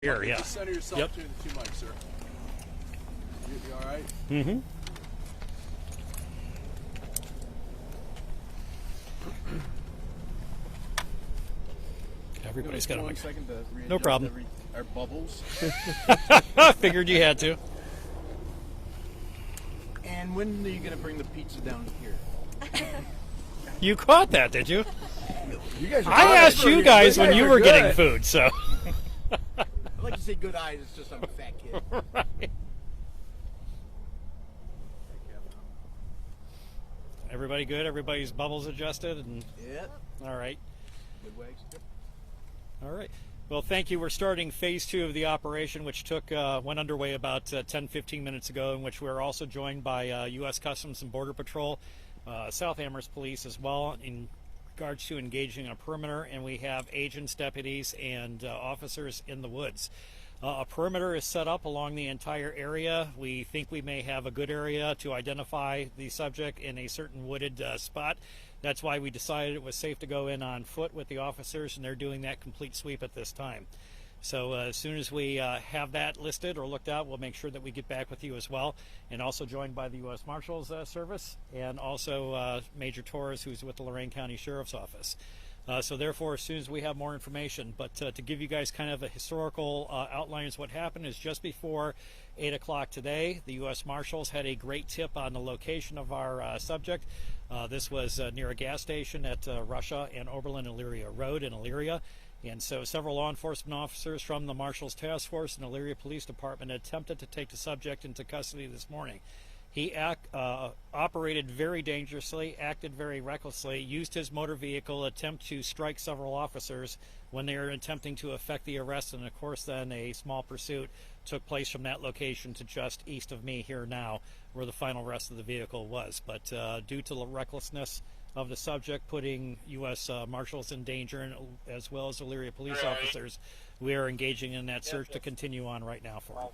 Here, yeah. Just center yourself Yep. between the two mics, sir. You all right? Mm-hmm. Everybody's got a one mic. second to readjust No problem. our bubbles. Figured you had to. And when are you going to bring the pizza down here? You caught that, did you? You guys are I asked you guys when you were getting food, so. I like to say good eyes, it's just I'm a fat kid. Right. Everybody good? Everybody's bubbles adjusted? And Yep. all right. Good wags. Yep. All right. Well, thank you. We're starting phase 2 of the operation, which went underway about 10-15 minutes ago, in which we're also joined by U.S. Customs and Border Patrol, South Amherst Police as well, in regards to engaging a perimeter, and we have agents, deputies, and officers in the woods. A perimeter is set up along the entire area. We think we may have a good area to identify the subject in a certain wooded spot. That's why we decided it was safe to go in on foot with the officers, and they're doing that complete sweep at this time. So as soon as we have that listed or looked at, we'll make sure that we get back with you as well. And also joined by the U.S. Marshals Service, and also Major Torres, who's with the Lorain County Sheriff's Office. So therefore, as soon as we have more information, but to give you guys kind of a historical outline of what happened, is just before 8 o'clock today, the U.S. Marshals had a great tip on the location of our subject. This was near a gas station at Russia and Oberlin-Elyria Road in Elyria. And so several law enforcement officers from the Marshals Task Force and Elyria Police Department attempted to take the subject into custody this morning. He operated very dangerously, acted very recklessly, used his motor vehicle, attempt to strike several officers when they were attempting to effect the arrest, and of course then a small pursuit took place from that location to just east of me here now, where the final rest of the vehicle was. But due to the recklessness of the subject, putting U.S. Marshals in danger, and as well as Elyria police officers, we are engaging in that search to continue on right now for him.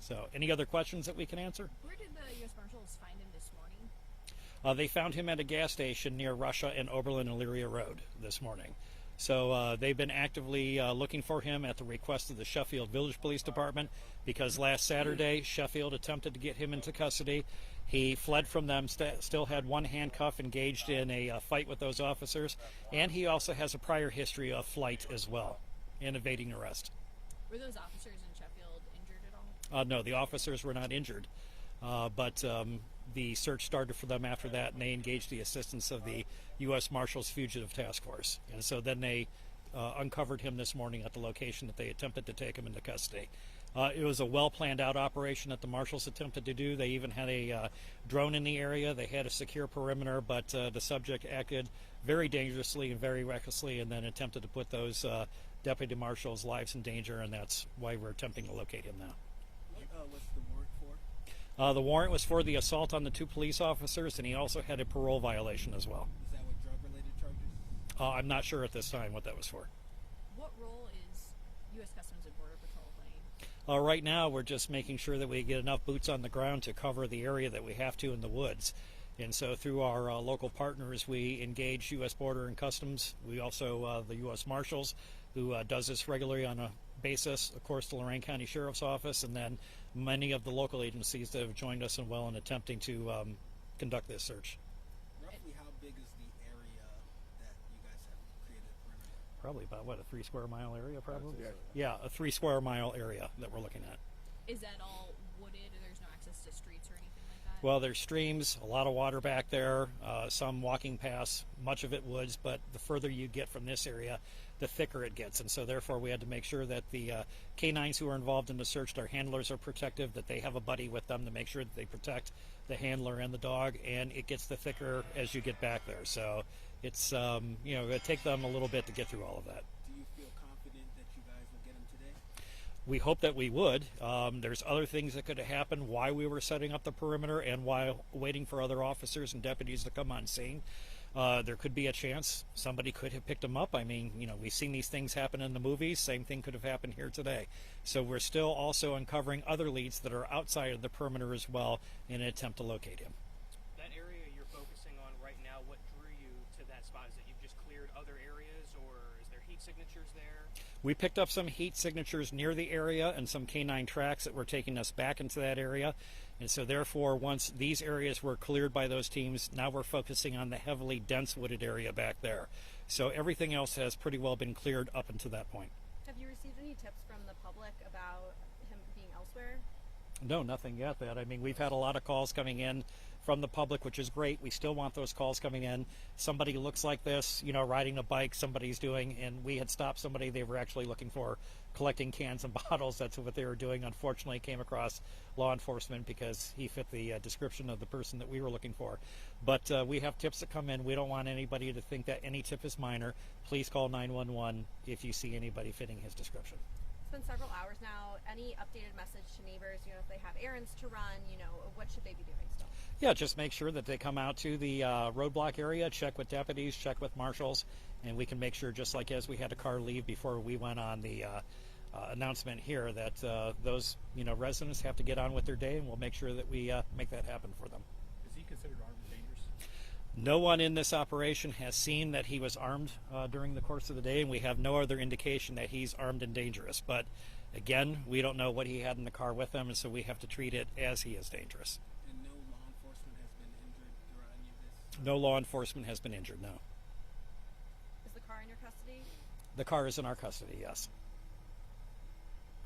So, any other questions that we can answer? Where did the U.S. Marshals find him this morning? They found him at a gas station near Russia and Oberlin-Elyria Road this morning. So they've been actively looking for him at the request of the Sheffield Village Police Department, because last Saturday Sheffield attempted to get him into custody. He fled from them, still had one handcuff, engaged in a fight with those officers, and he also has a prior history of flight as well, and evading arrest. Were those officers in Sheffield injured at all? No, the officers were not injured, but the search started for them after that, and they engaged the assistance of the U.S. Marshals Fugitive Task Force. And so then they uncovered him this morning at the location that they attempted to take him into custody. It was a well-planned out operation that the Marshals attempted to do. They even had a drone in the area. They had a secure perimeter, but the subject acted very dangerously and very recklessly, and then attempted to put those deputy marshals' lives in danger, and that's why we're attempting to locate him now. What's the warrant for? The warrant was for the assault on the 2 police officers, and he also had a parole violation as well. Is that what drug-related charges? I'm not sure at this time what that was for. What role is U.S. Customs and Border Patrol playing? Right now, we're just making sure that we get enough boots on the ground to cover the area that we have to in the woods. And so through our local partners, we engage U.S. Border and Customs. We also, the U.S. Marshals, who does this regularly on a basis, of course, the Lorain County Sheriff's Office, and then many of the local agencies that have joined us in attempting to conduct this search. Roughly how big is the area that you guys have created a perimeter? Probably about, what, a 3 square mile area, probably? Yeah. Yeah, a 3 square mile area that we're looking at. Is that all wooded? There's no access to streets or anything like that? Well, there's streams, a lot of water back there, some walking paths, much of it woods, but the further you get from this area, the thicker it gets. And so therefore we had to make sure that the canines who are involved in the search, their handlers are protective, that they have a buddy with them to make sure that they protect the handler and the dog, and it gets the thicker as you get back there. So it's, going to take them a little bit to get through all of that. Do you feel confident that you guys will get him today? We hope that we would. There's other things that could have happened while we were setting up the perimeter and while waiting for other officers and deputies to come on scene. There could be a chance somebody could have picked him up. I mean, we've seen these things happen in the movies. Same thing could have happened here today. So we're still also uncovering other leads that are outside of the perimeter as well in an attempt to locate him. That area you're focusing on right now, what drew you to that spot? Is it you've just cleared other areas, or is there heat signatures there? We picked up some heat signatures near the area and some canine tracks that were taking us back into that area. And so therefore, once these areas were cleared by those teams, now we're focusing on the heavily dense wooded area back there. So everything else has pretty well been cleared up until that point. Have you received any tips from the public about him being elsewhere? No, nothing yet. I mean, we've had a lot of calls coming in from the public, which is great. We still want those calls coming in. Somebody looks like this, you know, riding a bike, somebody's doing, and we had stopped somebody. They were actually looking for collecting cans and bottles. That's what they were doing. Unfortunately, came across law enforcement because he fit the description of the person that we were looking for. But we have tips that come in. We don't want anybody to think that any tip is minor. Please call 911 if you see anybody fitting his description. It's been several hours now. Any updated message to neighbors, you know, if they have errands to run, you know, what should they be doing still? Yeah, just make sure that they come out to the roadblock area, check with deputies, check with marshals, and we can make sure, just like as we had a car leave before we went on the announcement here, that those, you know, residents have to get on with their day, and we'll make sure that we make that happen for them. Is he considered armed and dangerous? No one in this operation has seen that he was armed during the course of the day, and we have no other indication that he's armed and dangerous. But again, we don't know what he had in the car with him, and so we have to treat it as he is dangerous. And no law enforcement has been injured throughout any of this? No law enforcement has been injured, no. Is the car in your custody? The car is in our custody, yes.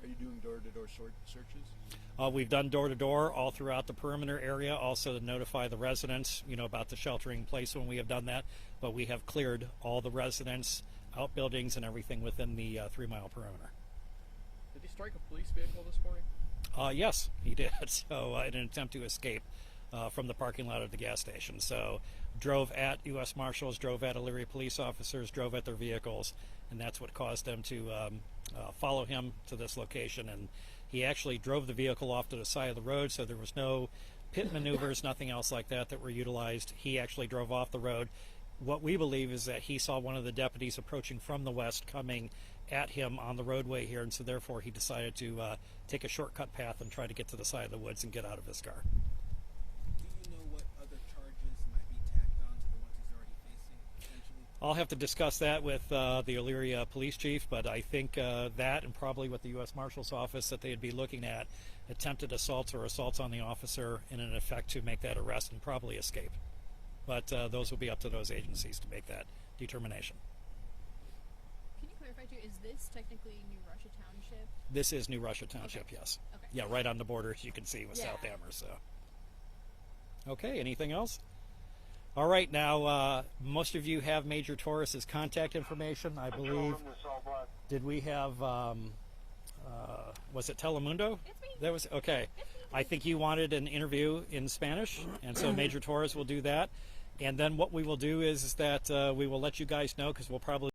Are you doing door-to-door searches? We've done door-to-door all throughout the perimeter area, also to notify the residents, you know, about the sheltering in place when we have done that. But we have cleared all the residents, outbuildings, and everything within the 3-mile perimeter. Did he strike a police vehicle this morning? Yes, he did. So in an attempt to escape from the parking lot of the gas station. So drove at U.S. Marshals, drove at Elyria police officers, drove at their vehicles, and that's what caused them to follow him to this location. And he actually drove the vehicle off to the side of the road, so there was no pit maneuvers, nothing else like that that were utilized. He actually drove off the road. What we believe is that he saw one of the deputies approaching from the west coming at him on the roadway here, and so therefore he decided to take a shortcut path and try to get to the side of the woods and get out of his car. Do you know what other charges might be tacked on to the ones he's already facing, potentially? I'll have to discuss that with the Elyria police chief, but I think that and probably with the U.S. Marshal's office that they'd be looking at attempted assaults or assaults on the officer in an effect to make that arrest and probably escape. But those will be up to those agencies to make that determination. Can you clarify too, is this technically New Russia Township? This is New Russia Township, Okay. yes. Okay. Yeah, right on the border, as you can see, with Yeah. South Amherst. So. Okay, anything else? All right, now most of you have Major Torres's contact information, I believe. Did we have? Was it Telemundo? It's me. That was okay. I think you wanted an interview in Spanish, and so Major Torres will do that. And then what we will do is that we will let you guys know, because we'll probably